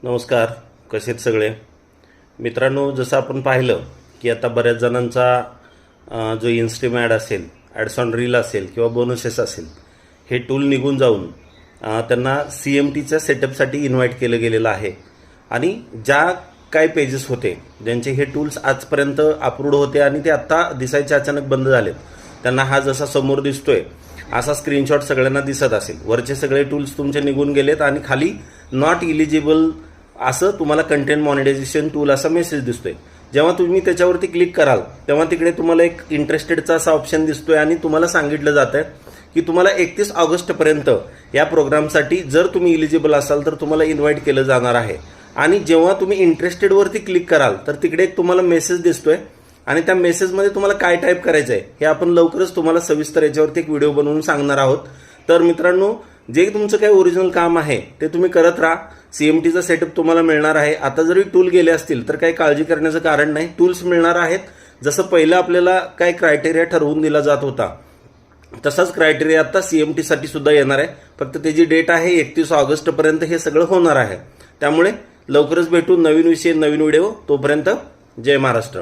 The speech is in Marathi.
नमस्कार. कसे आहेत सगळे मित्रांनो? जसं आपण पाहिलं की आता बऱ्याच जणांचा जो इन्स्ट्रीम ॲड असेल, ॲड्स ऑन रील असेल किंवा बोनसेस असेल, हे टूल निघून जाऊन त्यांना CMTच्या सेटअपसाठी इन्व्हाइट केलं गेलेलं आहे. आणि ज्या काय पेजेस होते ज्यांचे हे टूल्स आजपर्यंत अप्रूव्ड होते आणि ते आत्ता दिसायचे अचानक बंद झालेत, त्यांना हा जसा समोर दिसतोय असा स्क्रीनशॉट सगळ्यांना दिसत असेल. वरचे सगळे टूल्स तुमचे निघून गेलेत आणि खाली नॉट इलिजिबल असं तुम्हाला कंटेंट मॉनिटायझेशन टूल असा मेसेज दिसतोय. जेव्हा तुम्ही त्याच्यावरती क्लिक कराल तेव्हा तिकडे तुम्हाला एक इंटरेस्टेडचा असा ऑप्शन दिसतोय आणि तुम्हाला सांगितलं जातं की तुम्हाला 31 ऑगस्टपर्यंत या प्रोग्रामसाठी जर तुम्ही इलिजिबल असाल तर तुम्हाला इन्व्हाइट केलं जाणार आहे. आणि जेव्हा तुम्ही इंटरेस्टेडवरती क्लिक कराल तर तिकडे एक तुम्हाला मेसेज दिसतोय आणि त्या मेसेजमध्ये तुम्हाला काय टाईप करायचं आहे हे आपण लवकरच तुम्हाला सविस्तर याच्यावरती एक व्हिडिओ बनवून सांगणार आहोत. तर मित्रांनो, जे तुमचं काही ओरिजिनल काम आहे ते तुम्ही करत राहा. CMTचा सेटअप तुम्हाला मिळणार आहे. आता जरी टूल गेले असतील तर काही काळजी करण्याचं कारण नाही, टूल्स मिळणार आहेत. जसं पहिलं आपल्याला काय क्रायटेरिया ठरवून दिला जात होता तसाच क्रायटेरिया आता CMTसाठी सुद्धा येणार आहे. फक्त त्याची डेट आहे 31 ऑगस्टपर्यंत हे सगळं होणार आहे. त्यामुळे लवकरच भेटू नवीन विषय, नवीन व्हिडिओ. तोपर्यंत जय महाराष्ट्र.